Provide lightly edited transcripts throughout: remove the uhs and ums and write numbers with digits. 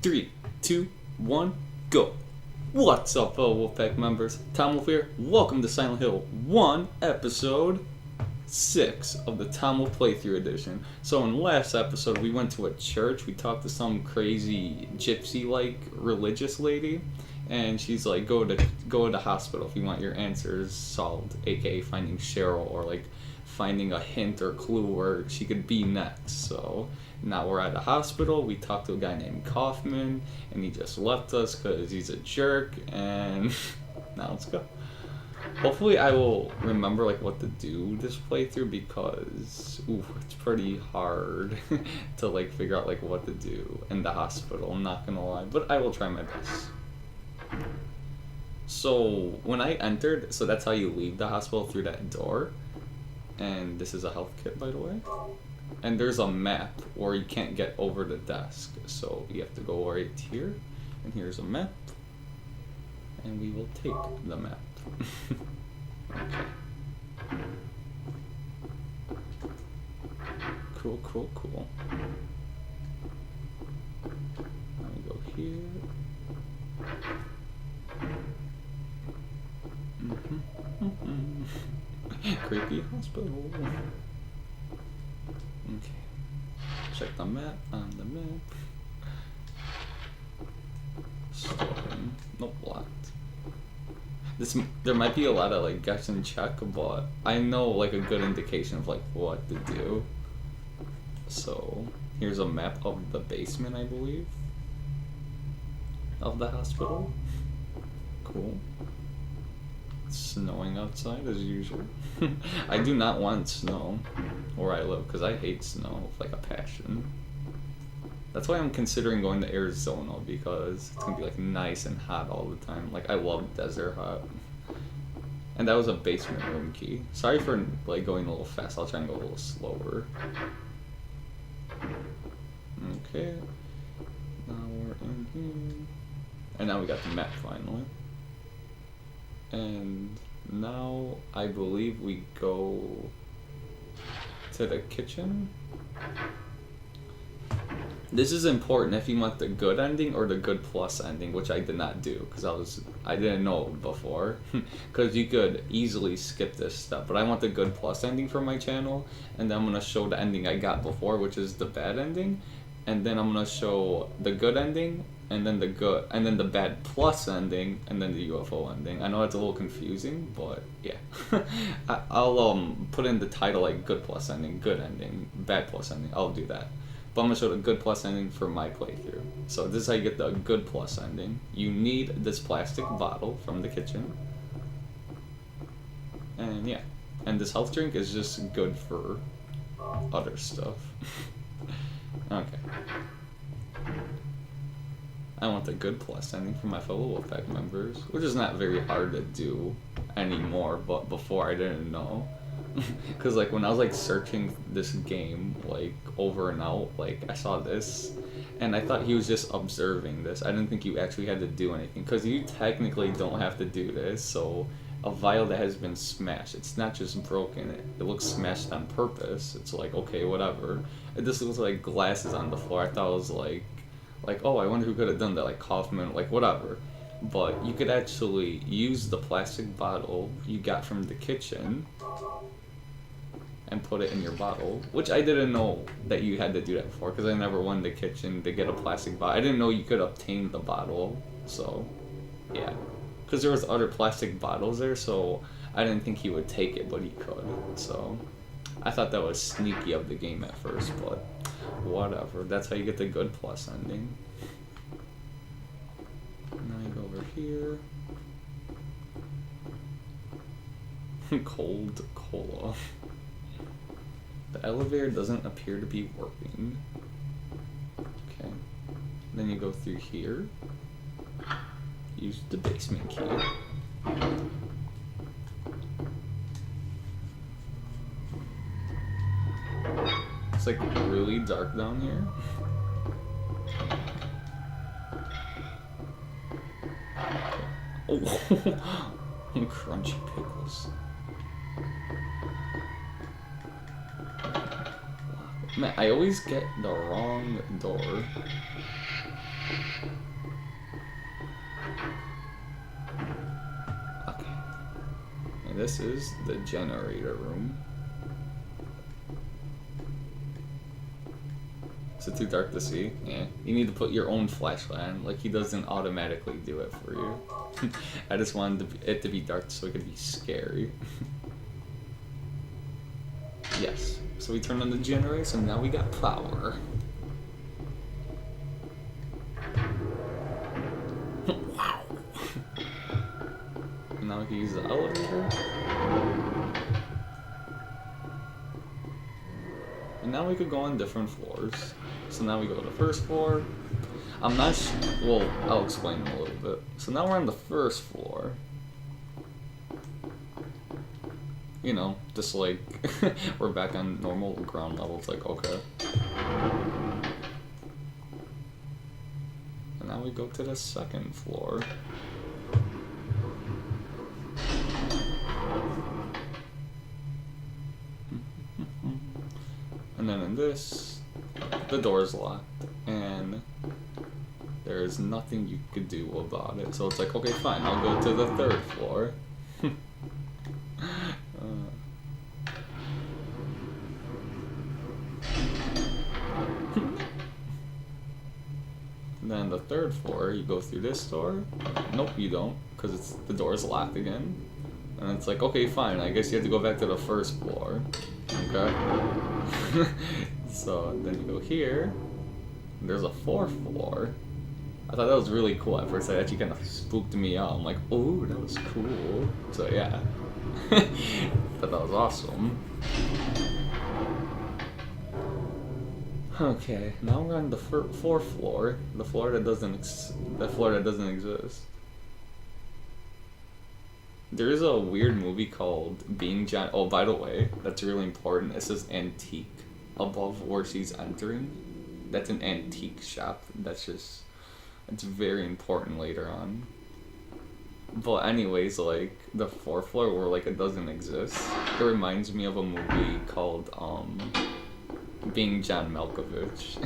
3, 2, 1, go. What's up, fellow Wolfpack members? Tom Wolf here. Welcome to Silent Hill 1, episode 6 of the Tom Wolf Playthrough Edition. So in last episode, we went to a church. We talked to some crazy gypsy-like religious lady. And she's like, go to the hospital if you want your answers solved, aka finding Cheryl, or like finding a hint or clue where she could be next. So now we're at the hospital. We talked to a guy named Kaufman, and he just left us because he's a jerk. And now let's go. Hopefully I will remember like what to do this playthrough, because it's pretty hard to like figure out like what to do in the hospital. I'm not gonna lie, but I will try my best. So when I entered, so that's how you leave the hospital, through that door. And this is a health kit, by the way. And there's a map where you can't get over the desk, so you have to go right here. And here's a map, and we will take the map. Okay. Cool. Let me go here. Creepy hospital. Okay. Check the map on the map. Storing. Nope, locked. There might be a lot of like guess and check, but I know like a good indication of like what to do. So here's a map of the basement, I believe, of the hospital. Cool. It's snowing outside as usual. I do not want snow where I live because I hate snow with like a passion. That's why I'm considering going to Arizona, because it's gonna be like nice and hot all the time. Like I love desert hot. And that was a basement room key. Sorry for like going a little fast. I'll try and go a little slower. Okay. Now we're in here. And now we got the map finally. And now I believe we go to the kitchen. This is important if you want the good ending or the good plus ending, which I did not do because I didn't know before. Because you could easily skip this step, but I want the good plus ending for my channel, and then I'm gonna show the ending I got before, which is the bad ending, and then I'm gonna show the good ending, and then the bad plus ending, and then the UFO ending. I know it's a little confusing, but yeah. I'll put in the title like good plus ending, good ending, bad plus ending. I'll do that. But I'm gonna show the good plus ending for my playthrough. So this is how you get the good plus ending. You need this plastic bottle from the kitchen. And yeah. And this health drink is just good for other stuff. Okay. I want the good plus ending for my fellow Wolfpack members, which is not very hard to do anymore, but before I didn't know. Because like when I was like searching this game like over and out, like I saw this and I thought he was just observing this. I didn't think you actually had to do anything, because you technically don't have to do this. So a vial that has been smashed, it's not just broken, it looks smashed on purpose. It's like, okay, whatever. It just looks like glasses on the floor. I thought it was like oh, I wonder who could have done that, like Kaufman, like whatever. But you could actually use the plastic bottle you got from the kitchen and put it in your bottle, which I didn't know that you had to do that before, because I never went to the kitchen to get a plastic bottle. I didn't know you could obtain the bottle, so yeah. Because there was other plastic bottles there, so I didn't think he would take it, but he could. So I thought that was sneaky of the game at first, but whatever. That's how you get the good plus ending. Now you go over here. Cold cola. The elevator doesn't appear to be working. Okay. Then you go through here. Use the basement key. It's like really dark down here. Okay. Oh, crunchy pickles. Man, I always get the wrong door. this is the generator room. Is it too dark to see? Yeah. You need to put your own flashlight on. Like, he doesn't automatically do it for you. I just wanted it to be dark so it could be scary. Yes. So we turned on the generator, so now we got power. Wow. And now we can use the elevator. And now we could go on different floors. So now we go to the first floor. I'm not well, I'll explain in a little bit. So now we're on the first floor. You know, just like, we're back on normal ground level. It's like, okay. And now we go to the second floor. And then in this, the door's locked, and there's nothing you could do about it. So it's like, okay, fine, I'll go to the third floor. And then the third floor, you go through this door. Nope, you don't, because the door's locked again. And it's like, okay, fine, I guess you have to go back to the first floor. Okay. So then you go here. And there's a fourth floor. I thought that was really cool at first. That actually kind of spooked me out. I'm like, oh, that was cool. So yeah. Thought that was awesome. Okay, now we're on the fourth floor. The floor that doesn't exist. There is a weird movie called Being John. Oh, by the way, that's really important. It says antique above where she's entering. That's an antique shop. It's very important later on. But anyways, like, the fourth floor where, like, it doesn't exist. It reminds me of a movie called, Being John Malkovich.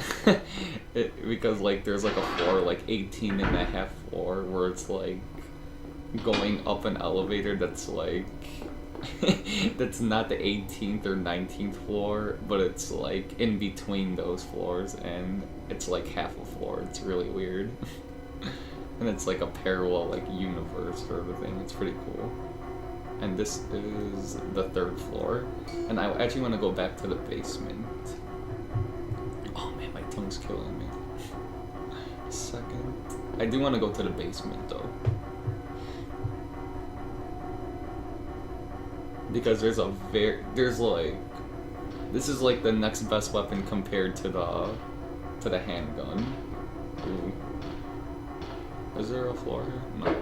Because, like, there's, like, a floor, like, 18 and a half floor where it's, like, going up an elevator that's like that's not the 18th or 19th floor, but it's like in between those floors, and it's like half a floor. It's really weird. And it's like a parallel like universe sort of thing. It's pretty cool. And this is the third floor, and I actually want to go back to the basement. Oh man, my tongue's killing me. Second, I do want to go to the basement though. Because this is like the next best weapon compared to the handgun. Ooh. Is there a floor here? No.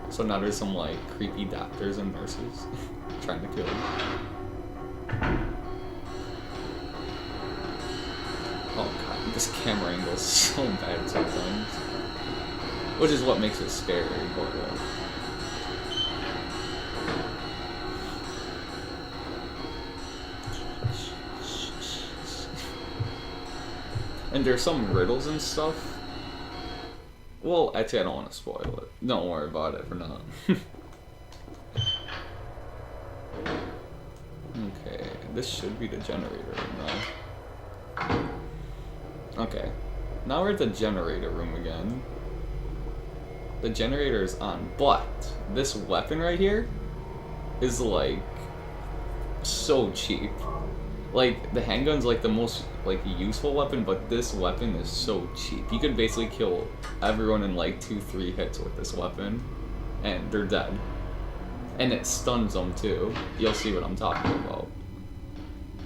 So now there's some like creepy doctors and nurses trying to kill you. Oh god, this camera angle is so bad sometimes. Which is what makes it scary, but and there's some riddles and stuff. Well, actually, I don't want to spoil it. Don't worry about it for now. Okay, this should be the generator room now. Okay, now we're at the generator room again. The generator is on, but this weapon right here is like so cheap. Like, the handgun's like the most like useful weapon, but this weapon is so cheap. You could basically kill everyone in like 2-3 hits with this weapon, and they're dead. And it stuns them too. You'll see what I'm talking about.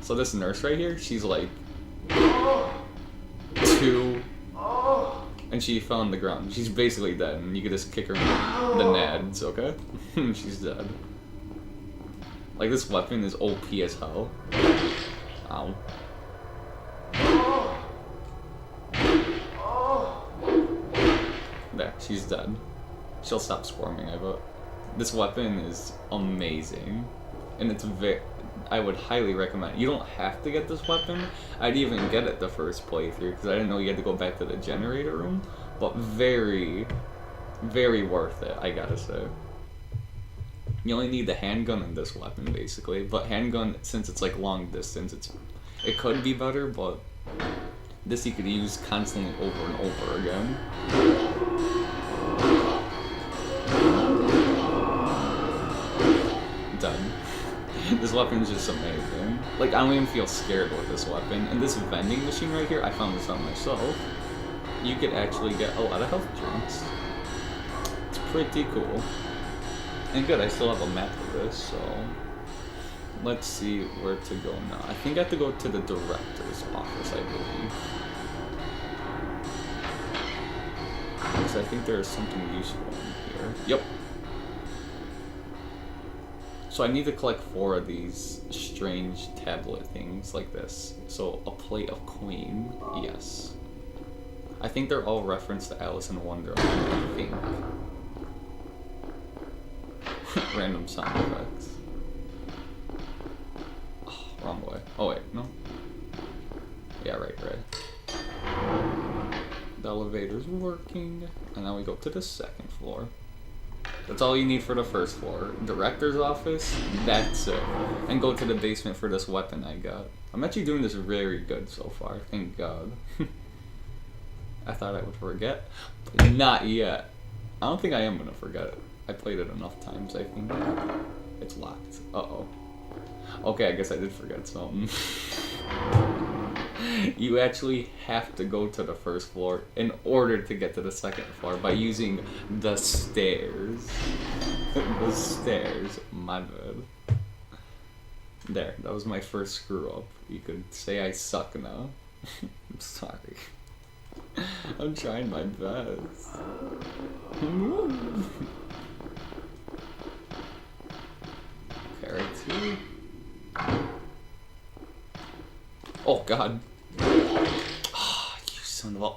So this nurse right here, she's like 2, and she fell on the ground. She's basically dead, and you could just kick her in the nads, okay? She's dead. Like, this weapon is OP as hell. Ow. There, she's dead. She'll stop squirming, I bet. This weapon is amazing. And it's I would highly recommend it. You don't have to get this weapon. I'd even get it the first playthrough, because I didn't know you had to go back to the generator room. But very, very worth it, I gotta say. You only need the handgun and this weapon, basically. But handgun, since it's like long distance, it could be better, but this you could use constantly over and over again. Done. This weapon is just amazing. Like, I don't even feel scared with this weapon. And this vending machine right here, I found this out myself. You could actually get a lot of health drinks. It's pretty cool. And good, I still have a map of this, so let's see where to go now. I think I have to go to the director's office, I believe. Because I think there is something useful in here. Yep. So I need to collect 4 of these strange tablet things like this. So a plate of Queen, yes. I think they're all referenced to Alice in Wonderland, I think. Random sound effects. Oh, wrong way. Oh wait, no. Yeah, right. The elevator's working. And now we go to the 2nd floor. That's all you need for the 1st floor. Director's office, that's it. And go to the basement for this weapon I got. I'm actually doing this very good so far, thank God. I thought I would forget, but not yet. I don't think I am gonna forget it. I played it enough times, I think. It's locked. Uh-oh. Okay, I guess I did forget something. You actually have to go to the 1st floor in order to get to the 2nd floor by using the stairs. The stairs. My bad. There, that was my first screw up. You could say I suck now. I'm sorry. I'm trying my best. Carrot 2. Oh god. Ah, you son of a...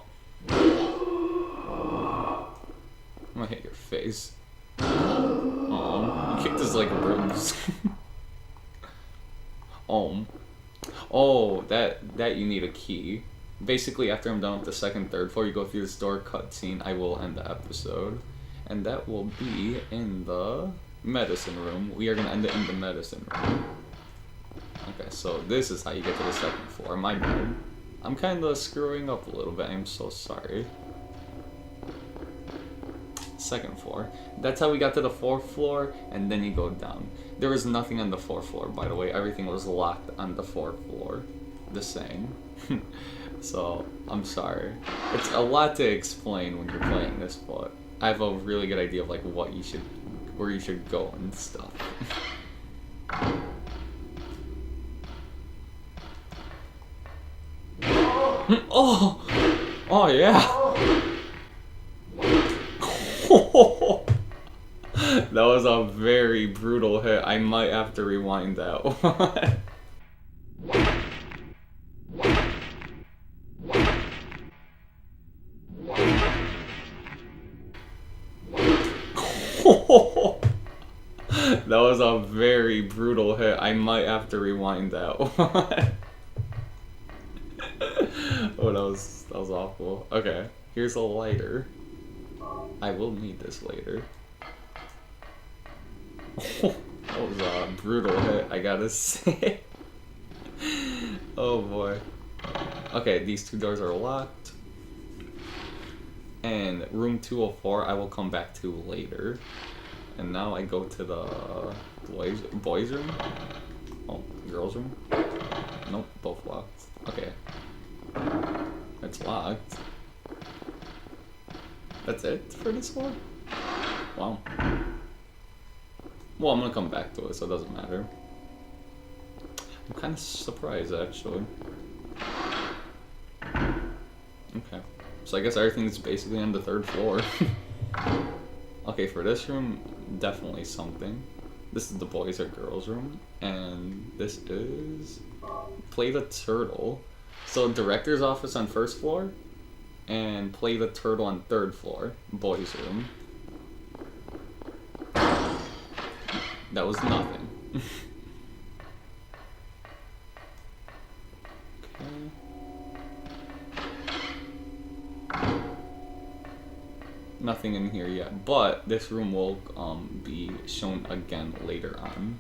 I'm gonna hit your face. Oh, you kicked his like ribs. Oh, that you need a key. Basically, after I'm done with the 2nd, 3rd floor, you go through this door cutscene. I will end the episode, and that will be in the medicine room. We are gonna end it in the medicine room. Okay, so this is how you get to the 2nd floor. My bad. I'm kind of screwing up a little bit. I'm so sorry. 2nd floor. That's how we got to the 4th floor, and then you go down. There was nothing on the 4th floor, by the way. Everything was locked on the 4th floor. The same. So, I'm sorry. It's a lot to explain when you're playing this, but I have a really good idea of like what you should, where you should go and stuff. Oh yeah. That was a very brutal hit. I might have to rewind that one. That was a very brutal hit. I might have to rewind that one. Oh, that was awful. Okay, here's a lighter. I will need this later. That was a brutal hit, I gotta say. Oh boy. Okay, these 2 doors are locked. And room 204 I will come back to later. And now I go to the boys room? Oh, girls room? Nope, both locked. Okay. It's locked. That's it for this one? Wow. Well, I'm gonna come back to it, so it doesn't matter. I'm kind of surprised, actually. Okay. So I guess everything's basically on the 3rd floor. Okay, for this room, definitely something. This is the boys or girls room, and this is Play the Turtle. So director's office on 1st floor, and Play the Turtle on 3rd floor, boys room. That was nothing. Okay. Nothing in here yet, but this room will be shown again later on.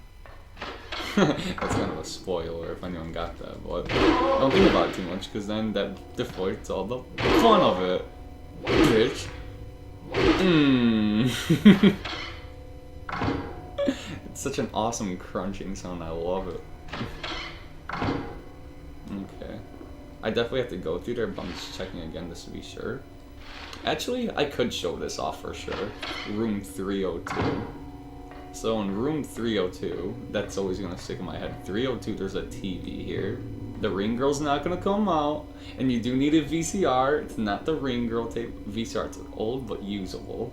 That's kind of a spoiler if anyone got that, but don't think about it too much, because then that deflates all the fun of it, bitch. It's such an awesome crunching sound, I love it. Okay. I definitely have to go through there, but I'm just checking again just to be sure. Actually, I could show this off for sure. Room 302. So in room 302, that's always going to stick in my head. 302, there's a TV here. The Ring Girl's not going to come out. And you do need a VCR. It's not the Ring Girl tape VCR. It's old but usable.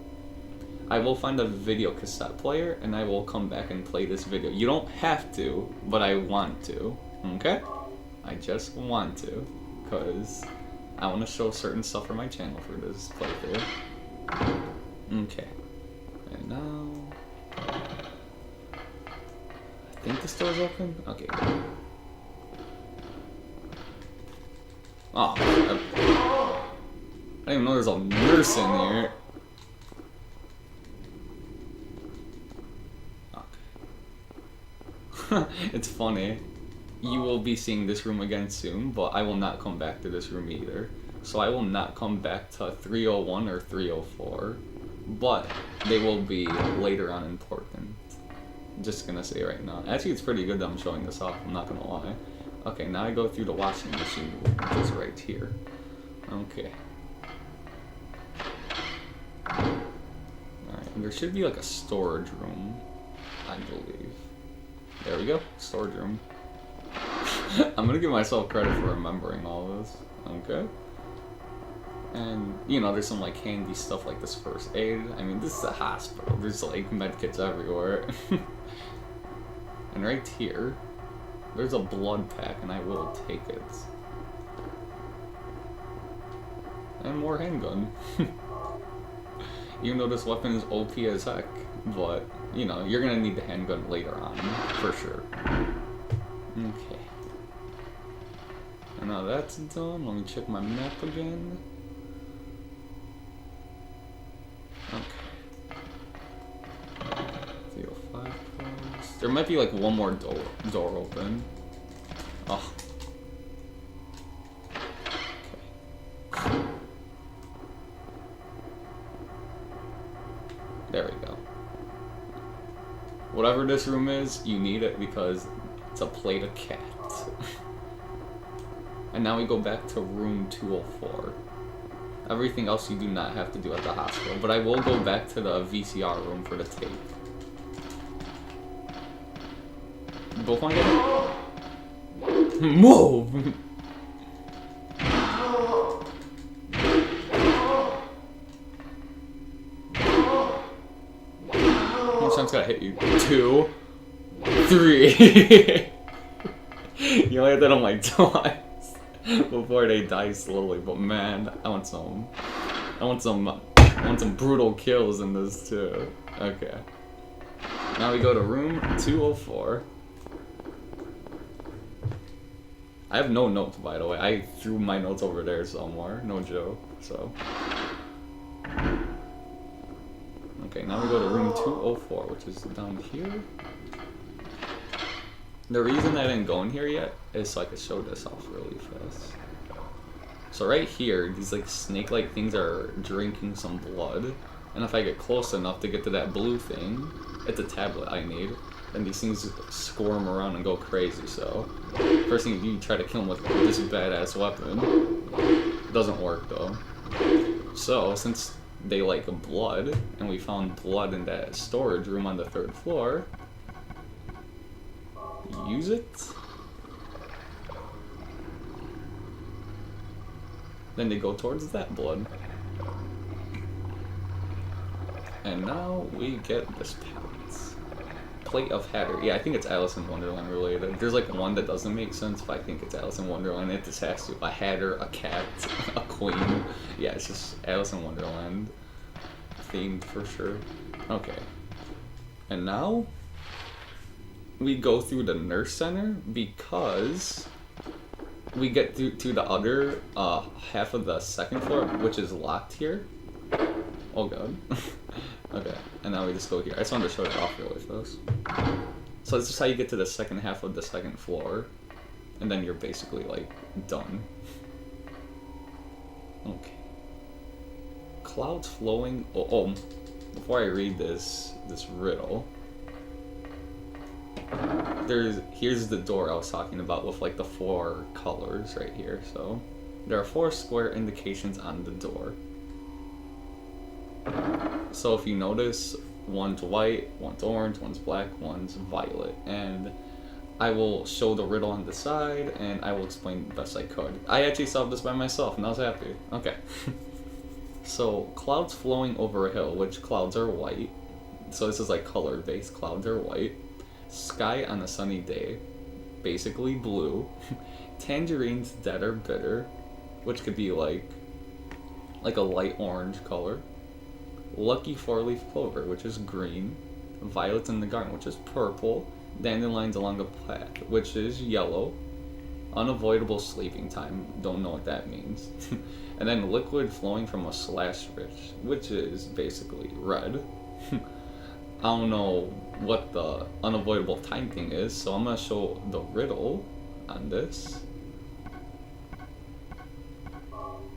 I will find a video cassette player and I will come back and play this video. You don't have to, but I want to. Okay? I just want to. Because I want to show certain stuff for my channel for this playthrough. Okay. And now... I think the store's open? Okay, good. Oh, I didn't even know there's a nurse in here. Okay. It's funny. You will be seeing this room again soon, but I will not come back to this room either. So I will not come back to 301 or 304, but they will be later on important. Just gonna say right now. Actually, it's pretty good that I'm showing this off, I'm not gonna lie. Okay, now I go through the washing machine, which is right here. Okay. Alright, there should be like a storage room, I believe. There we go, storage room. I'm gonna give myself credit for remembering all this. Okay. And, you know, there's some like handy stuff like this first aid. I mean, this is a hospital. There's like med kits everywhere. And right here, there's a blood pack and I will take it. And more handgun. Even though this weapon is OP as heck. But, you know, you're gonna need the handgun later on, for sure. Okay. And now that's done. Let me check my map again. Okay. 305 closed. There might be like one more door open. Oh. Okay. There we go. Whatever this room is, you need it because it's a plate of cat. And now we go back to room 204. Everything else you do not have to do at the hospital, but I will go back to the VCR room for the tape. You both want to get it? Move! How much time's gotta hit you? 2, 3. You only hit that on like twice before they die slowly. But man, I want some brutal kills in this too. Okay. Now we go to room 204. I have no notes, by the way. I threw my notes over there somewhere. No joke. So. Okay, now we go to room 204, which is down here. The reason I didn't go in here yet is so I could show this off really fast. So right here, these like snake-like things are drinking some blood. And if I get close enough to get to that blue thing, it's a tablet I need. And these things squirm around and go crazy, so... First thing you do, you try to kill them with this badass weapon. It doesn't work though. So, since they like blood, and we found blood in that storage room on the 3rd floor, use it. Then they go towards that blood. And now we get this palette. Plate of Hatter. Yeah, I think it's Alice in Wonderland related. There's like one that doesn't make sense, but I think it's Alice in Wonderland. It just has to. A Hatter, a cat, a queen. Yeah, it's just Alice in Wonderland themed for sure. Okay. And now we go through the nurse center because we get to the other half of the 2nd floor, which is locked here. Oh god. Okay, and now we just go here. I just wanted to show it off really fast. So this is how you get to the second half of the second floor. And then you're basically, like, done. Okay. Clouds flowing... Oh, before I read this riddle... Here's the door I was talking about with, like, the 4 colors right here. So, there are 4 square indications on the door. So if you notice, one's white, one's orange, one's black, one's violet. And I will show the riddle on the side, and I will explain the best I could. I actually solved this by myself, and I was happy. Okay. So, clouds flowing over a hill, which clouds are white. So this is like color-based, clouds are white. Sky on a sunny day, basically blue. Tangerines that are bitter, which could be like a light orange color. Lucky 4-leaf clover, which is green. Violets in the garden, which is purple. Dandelions along the path, which is yellow. Unavoidable sleeping time, don't know what that means. And then liquid flowing from a slash rich, which is basically red. I don't know what the unavoidable time thing is, so I'm gonna show the riddle on this.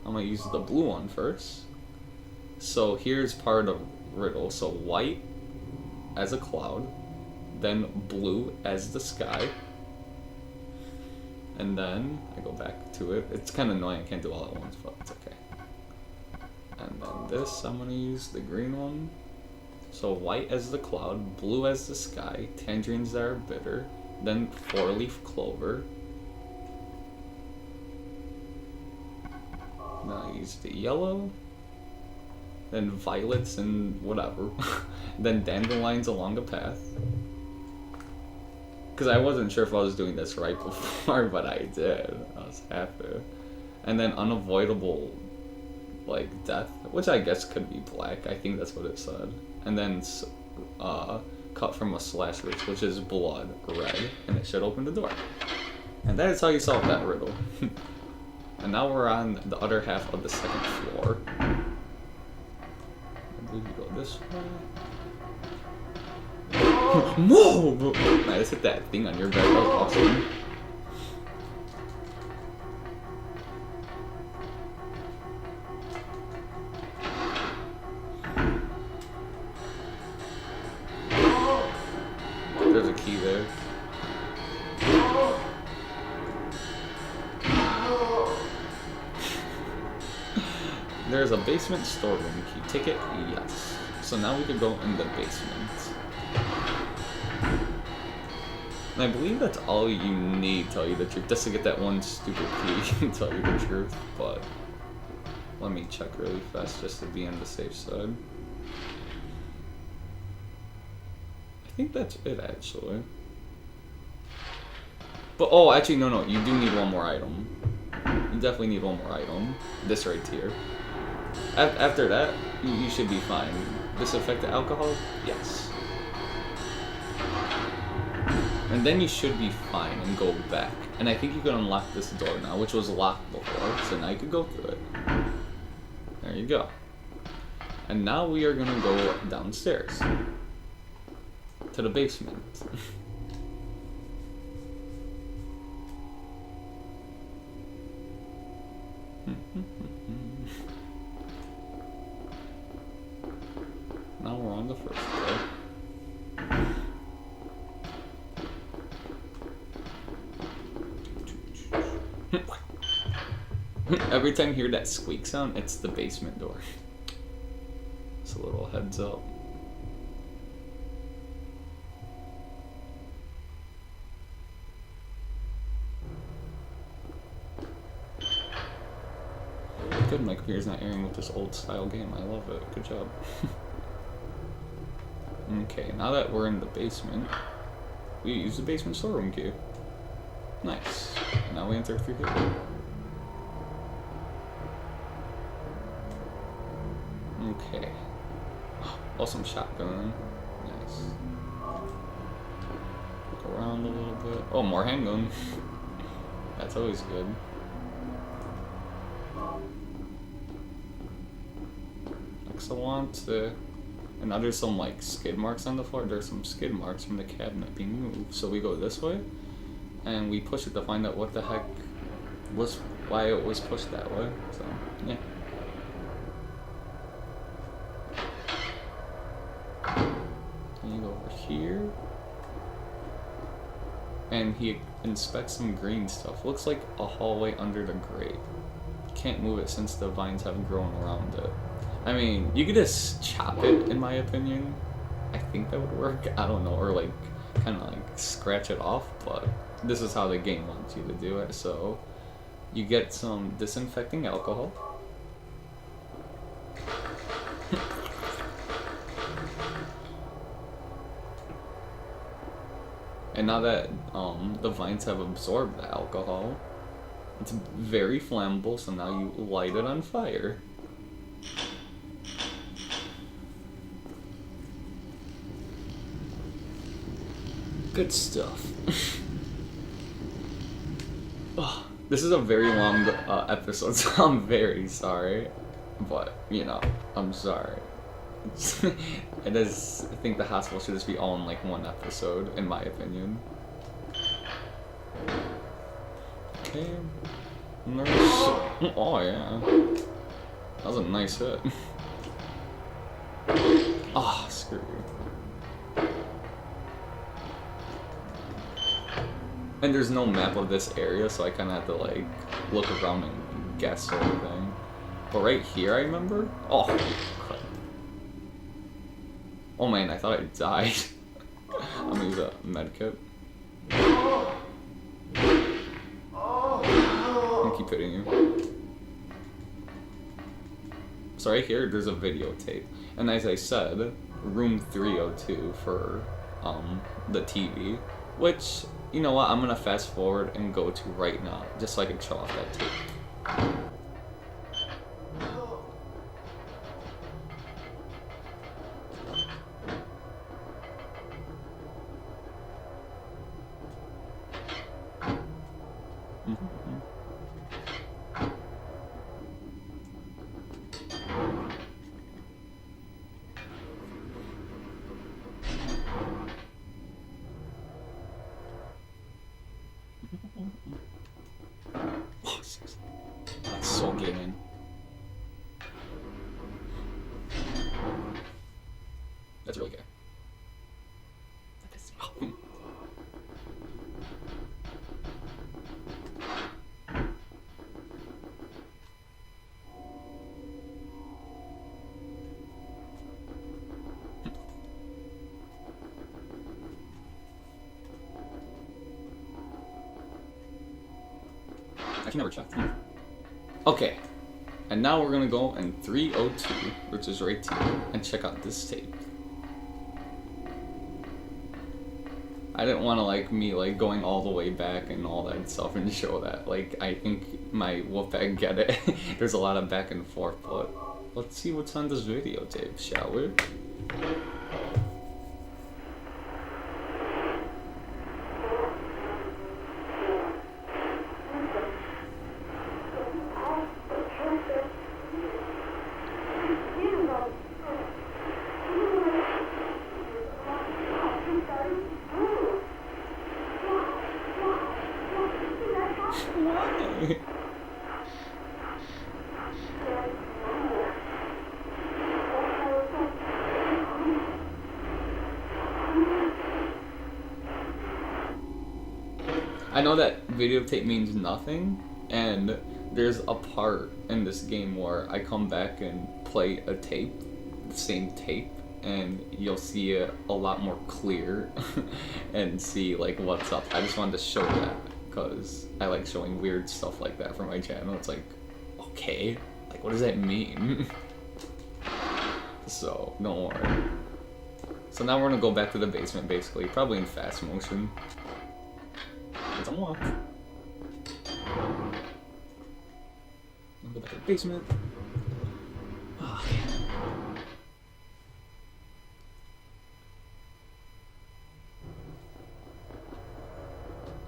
I'm gonna use the blue one first. So here's part of riddle. So white as a cloud, then blue as the sky, and then I go back to it. It's kind of annoying, I can't do all at once, but it's okay. And then this, I'm gonna use the green one. So white as the cloud, blue as the sky, tangerines that are bitter, then 4-leaf clover. Now I use the yellow, then violets and whatever, then dandelions along the path. Because I wasn't sure if I was doing this right before, but I did. I was happy. And then unavoidable, like, death, which I guess could be black. I think that's what it said. And then cut from a slash rich, which is blood, red, and it should open the door. And that is how you solve that riddle. And now we're on the other half of the second floor. I believe you go this way. Whoa! I just hit that thing on your bed. That was awesome. There's a key there. There's a basement storeroom key. Take it? Yes. So now we could go in the basement. And I believe that's all you need, tell you the truth, just to get that one stupid key, tell you the truth, but let me check really fast just to be on the safe side. I think that's it, actually. But, oh, actually, no, you do need one more item. You definitely need one more item. This right here. After that, you should be fine. Disinfectant alcohol? Yes. And then you should be fine and go back. And I think you can unlock this door now, which was locked before, so now you can go through it. There you go. And now we are gonna go downstairs. To the basement. Now we're on the first floor. Every time you hear that squeak sound, it's the basement door. Just a little heads up. Good, my computer's not airing with this old style game. I love it. Good job. Okay, now that we're in the basement, we use the basement storeroom key. Nice. Now we enter through here. Okay. Awesome shotgun. Nice. Look around a little bit. Oh, more handgun. That's always good. books I want to. And now there's some like skid marks on the floor. There's some skid marks from the cabinet being moved. So we go this way, and we push it to find out what the heck was, why it was pushed that way. So yeah. And you go over here, and he inspects some green stuff. Looks like a hallway under the grate. Can't move it since the vines have grown around it. I mean, you could just chop it, in my opinion. I think that would work. I don't know, or like kind of like scratch it off, but this is how the game wants you to do it. So you get some disinfecting alcohol. And now that the vines have absorbed the alcohol, it's very flammable, so now you light it on fire. Good stuff. Oh, this is a very long episode, so I'm very sorry. But, you know, I'm sorry. It is, I think the hospital should just be all in like one episode, in my opinion. Okay. Nurse. Oh, yeah. That was a nice hit. Ah, oh, screw you. And there's no map of this area, so I kind of have to like look around and guess everything. But right here, I remember. Oh, crap. Oh man, I thought I died. I'm gonna use a med kit. I'm gonna keep hitting you. So right here, there's a videotape. And as I said, room 302 for the TV. Which, you know what, I'm gonna fast forward and go to right now, just so I can show off that tape. That's so gaming. That's really good. I can never check. Okay, and now we're gonna go in 302, which is right here, and check out this tape. I didn't want to like me like going all the way back and all that stuff and show that. Like, I think my Wolfpack get it. There's a lot of back and forth, but let's see what's on this videotape, shall we? Why? I know that videotape means nothing, and there's a part in this game where I come back and play a tape, the same tape, and you'll see it a lot more clear and see like what's up. I just wanted to show that because I like showing weird stuff like that for my channel. It's like, okay, like what does that mean? So don't worry. So now we're gonna go back to the basement, basically, probably in fast motion. It's unlocked. I'll go back to the basement. Oh, okay.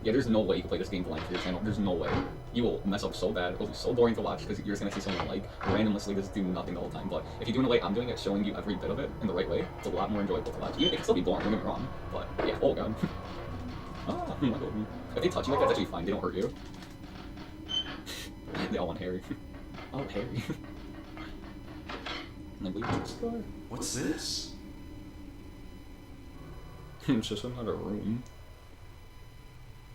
Yeah, there's no way you can play this game blind for your channel. There's no way. You will mess up so bad. It'll be so boring to watch because you're just gonna see someone like randomly just do nothing the whole time. But if you do it in the way I'm doing it, showing you every bit of it in the right way, it's a lot more enjoyable to watch. Even it can still be boring, don't get me wrong. But yeah, oh god. Oh my god. If they touch you like that, that's actually fine. They don't hurt you. They all want Harry. Oh, Harry. What's this? It's just another room.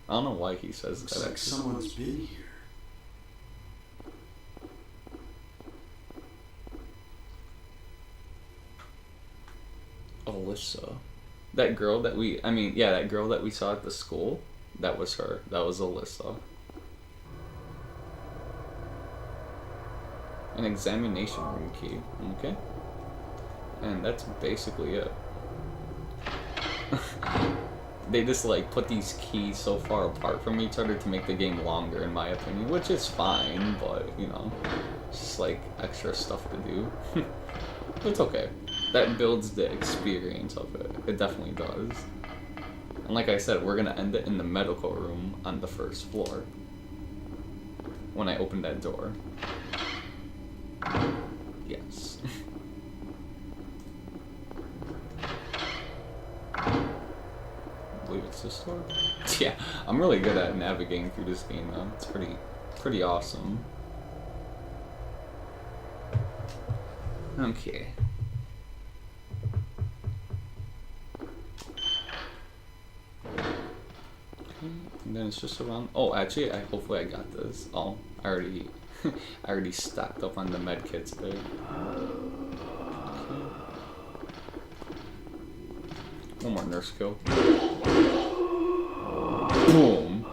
I don't know why he says Looks that. like Actually. someone's been here. Alyssa. That girl that that girl that we saw at the school, that was her. That was Alyssa. An examination room key. Okay. And that's basically it. They just like put these keys so far apart from each other to make the game longer, in my opinion, which is fine, but you know, it's just like extra stuff to do. It's okay. That builds the experience of it. It definitely does. And like I said, we're gonna end it in the medical room on the first floor. When I open that door. Yes. I believe it's this door. Yeah, I'm really good at navigating through this game though. It's pretty awesome. Okay. And then it's just around. Oh, actually, hopefully I got this. Oh, I already stocked up on the med kits there. One more nurse kill. Boom.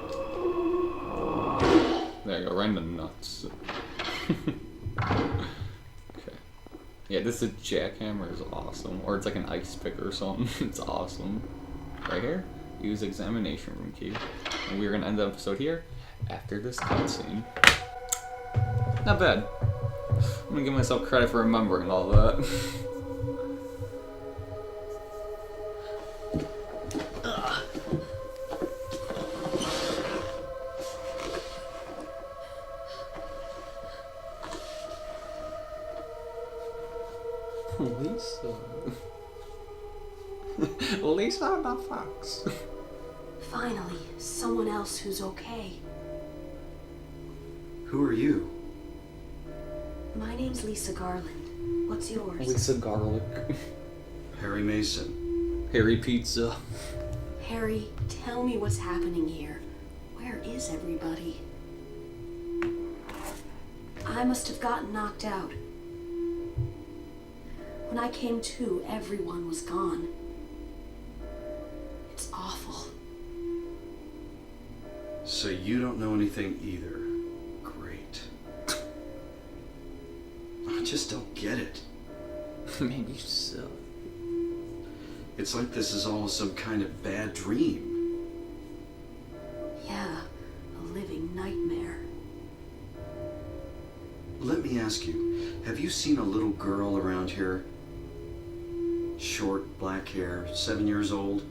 There you go, right in the nuts. Okay. Yeah, this is jackhammer is awesome, or it's like an ice pick or something. It's awesome. Right here. Use examination room key. And we're gonna end the episode here after this cutscene. Not bad. I'm gonna give myself credit for remembering all that. Lisa. Lisa the fox. Finally, someone else who's okay. Who are you? My name's Lisa Garland. What's yours? Lisa Garlic. Harry Mason. Harry Pizza. Harry, tell me what's happening here. Where is everybody? I must have gotten knocked out. When I came to, everyone was gone. It's awful. So you don't know anything either. Great. I just don't get it. Maybe so. It's like this is all some kind of bad dream. Yeah, a living nightmare. Let me ask you, have you seen a little girl around here? Short, black hair, 7 years old?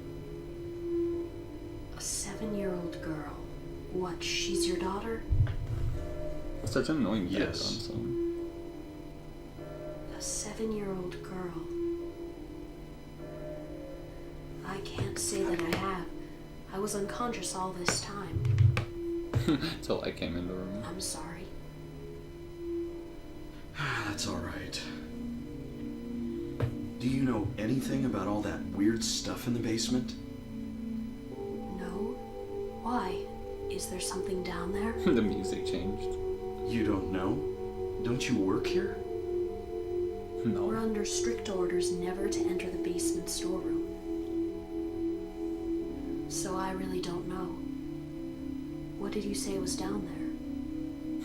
A 7-year-old girl. What, she's your daughter? Such an annoying Yes. A 7-year-old girl. I can't say that I have. I was unconscious all this time. Till I came in the room. I'm sorry. That's all right. Do you know anything about all that weird stuff in the basement? No? Why? Is there something down there? The music changed. You don't know? Don't you work here? No. We're under strict orders never to enter the basement storeroom. So I really don't know. What did you say was down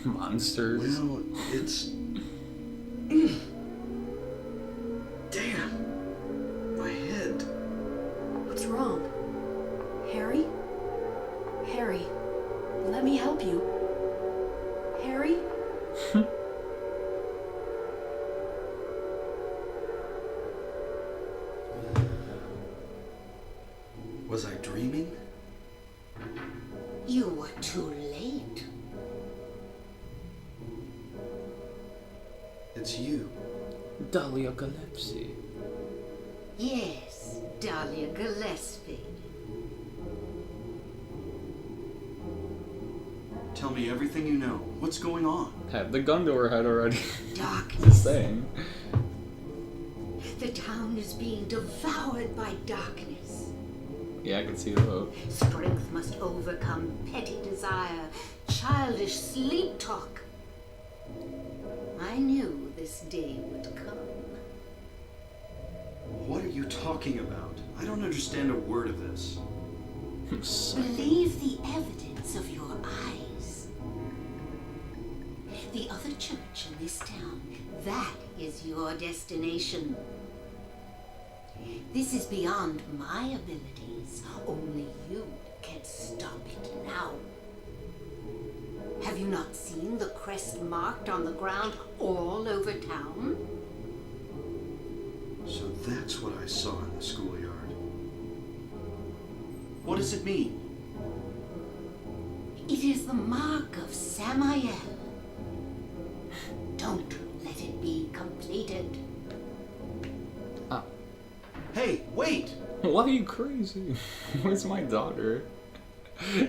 there? Monsters. Well, it's... Damn! My head. What's wrong? Harry? Harry, let me help you. Harry? Was I dreaming? You were too late. It's you. Dahlia Gillespie. Yes, Dahlia Gillespie. Tell me everything you know. What's going on? Had the gun to her head already. Just Darkness. saying. The town is being devoured by darkness. Yeah, I can see that. Strength must overcome petty desire, childish sleep talk. I knew this day would come. What are you talking about? I don't understand a word of this. Believe the evidence of your eyes. The other church in this town, that is your destination. This is beyond my abilities. Only you can stop it now. Have you not seen the crest marked on the ground all over town? So that's what I saw in the schoolyard. What does it mean? It is the mark of Samael. Don't let it be completed. Hey, wait! Why are you crazy? Where's my daughter?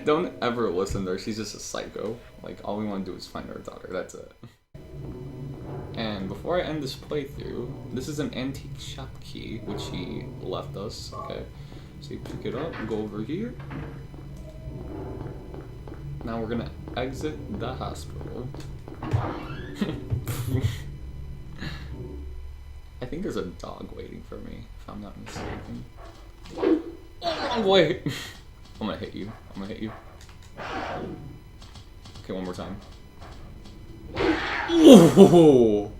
Don't ever listen to her. She's just a psycho. Like, all we want to do is find our daughter. That's it. And before I end this playthrough, this is an antique shop key, which he left us. Okay. So you pick it up, go over here. Now we're gonna exit the hospital. I think there's a dog waiting for me, if I'm not mistaken. Oh, wait! I'm gonna hit you. I'm gonna hit you. Okay, one more time. Ooh.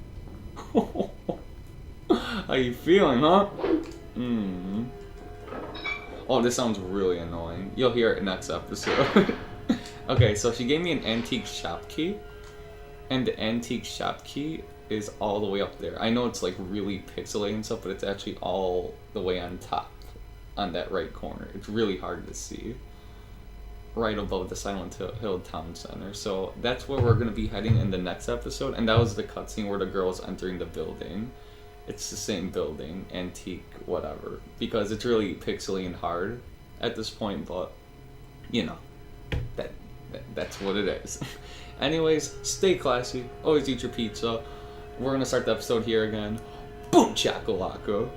How you feeling, huh? Oh, this sounds really annoying. You'll hear it next episode. Okay, so she gave me an antique shop key. And the antique shop key is all the way up there. I know it's like really pixelated and stuff, but it's actually all the way on top. On that right corner. It's really hard to see. Right above the Silent Hill Town Center. So that's where we're going to be heading in the next episode. And that was the cutscene where the girl is entering the building. It's the same building, antique, whatever. Because it's really pixely and hard at this point, but you know, that's what it is. Anyways, stay classy. Always eat your pizza. We're going to start the episode here again. Boom chakalaka.